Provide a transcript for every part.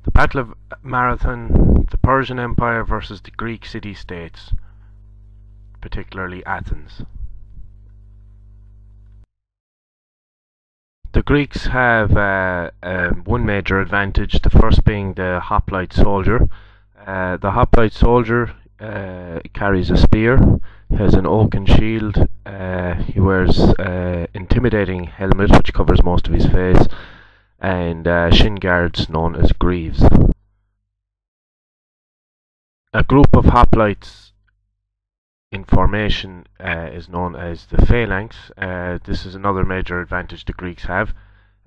The Battle of Marathon, the Persian Empire versus the Greek city-states, particularly Athens. The Greeks have one major advantage, the first being the hoplite soldier. The hoplite soldier carries a spear, has an oaken shield, he wears an intimidating helmet which covers most of his face, and shin guards known as greaves. A group of hoplites in formation is known as the phalanx. This is another major advantage the Greeks have.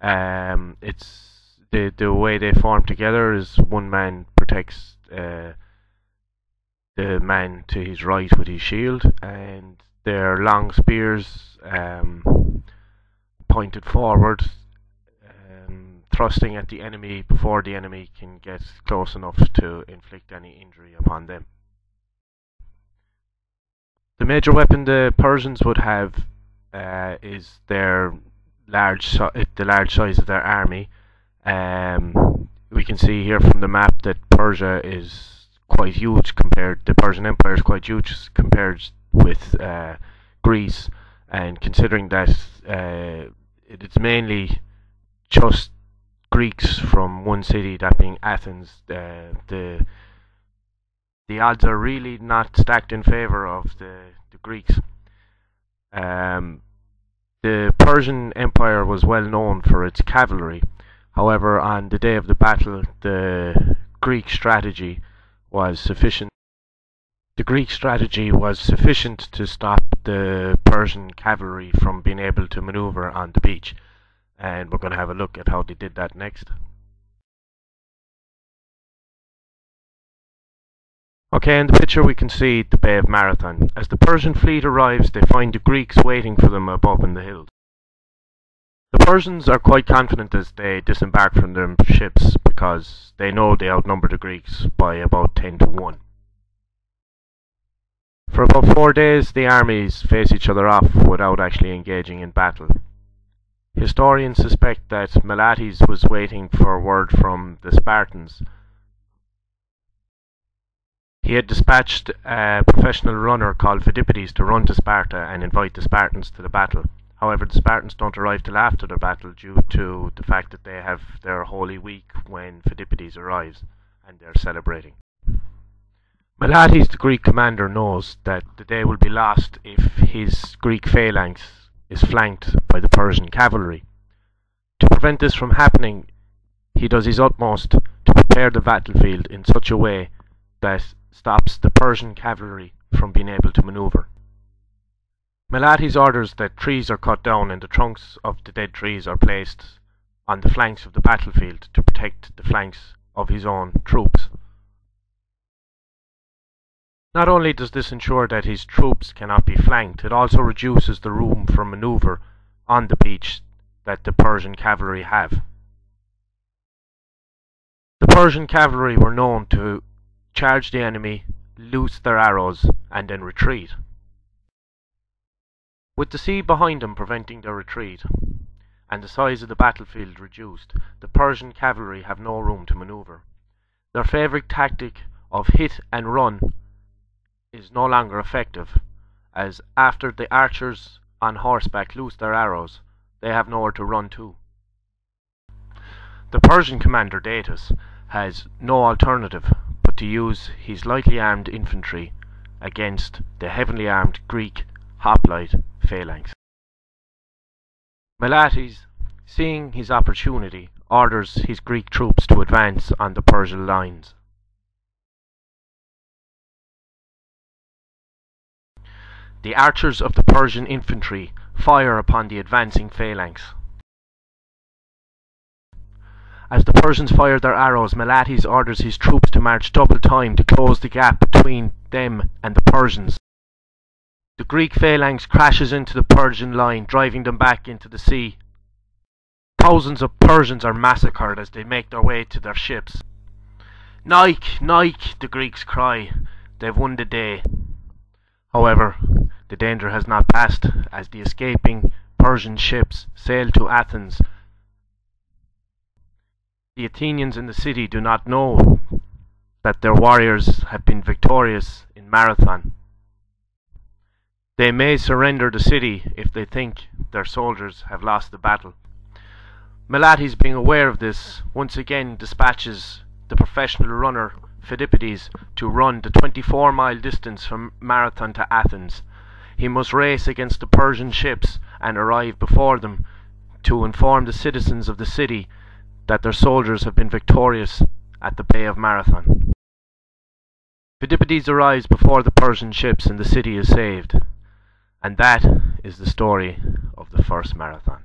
It's the way they form together is one man protects the man to his right with his shield, and their long spears pointed forward, thrusting at the enemy before the enemy can get close enough to inflict any injury upon them. The major weapon the Persians would have is the large size of their army. We can see here from the map that Persia is quite huge the Persian Empire is quite huge compared with Greece, and considering that it's mainly just Greeks from one city, that being Athens, the odds are really not stacked in favor of the Greeks. The Persian Empire was well known for its cavalry. However, on the day of the battle, the Greek strategy was sufficient. The Greek strategy was sufficient to stop the Persian cavalry from being able to maneuver on the beach, and we're going to have a look at how they did that next. Okay, in the picture we can see the Bay of Marathon. As the Persian fleet arrives, they find the Greeks waiting for them above in the hills. The Persians are quite confident as they disembark from their ships because they know they outnumber the Greeks by about 10 to 1. For about 4 days, the armies face each other off without actually engaging in battle. Historians suspect that Melates was waiting for word from the Spartans. He had dispatched a professional runner called Phidippides to run to Sparta and invite the Spartans to the battle. However, the Spartans don't arrive till after the battle due to the fact that they have their Holy Week when Phidippides arrives, and they're celebrating. Melates, the Greek commander, knows that the day will be lost if his Greek phalanx is flanked by the Persian cavalry. To prevent this from happening, he does his utmost to prepare the battlefield in such a way that stops the Persian cavalry from being able to maneuver. Melates orders that trees are cut down and the trunks of the dead trees are placed on the flanks of the battlefield to protect the flanks of his own troops. Not only does this ensure that his troops cannot be flanked, it also reduces the room for maneuver on the beach that the Persian cavalry have. The Persian cavalry were known to charge the enemy, loose their arrows, and then retreat. With the sea behind them preventing their retreat, and the size of the battlefield reduced, the Persian cavalry have no room to maneuver. Their favourite tactic of hit and run is no longer effective, as after the archers on horseback loose their arrows, they have nowhere to run to. The Persian commander Datis has no alternative but to use his lightly armed infantry against the heavily armed Greek hoplite phalanx. Melates, seeing his opportunity, orders his Greek troops to advance on the Persian lines. The archers of the Persian infantry fire upon the advancing phalanx. As the Persians fire their arrows, Melates orders his troops to march double time to close the gap between them and the Persians. The Greek phalanx crashes into the Persian line, driving them back into the sea. Thousands of Persians are massacred as they make their way to their ships. "Nike, Nike," the Greeks cry, "they've won the day." However, the danger has not passed, as the escaping Persian ships sail to Athens The Athenians in the city do not know that their warriors have been victorious in Marathon. They may surrender the city if they think their soldiers have lost the battle. Melates, being aware of this, once again dispatches the professional runner Phidippides to run the 24-mile distance from Marathon to Athens. He must race against the Persian ships and arrive before them to inform the citizens of the city that their soldiers have been victorious at the Bay of Marathon. Phidippides arrives before the Persian ships and the city is saved. And that is the story of the first marathon.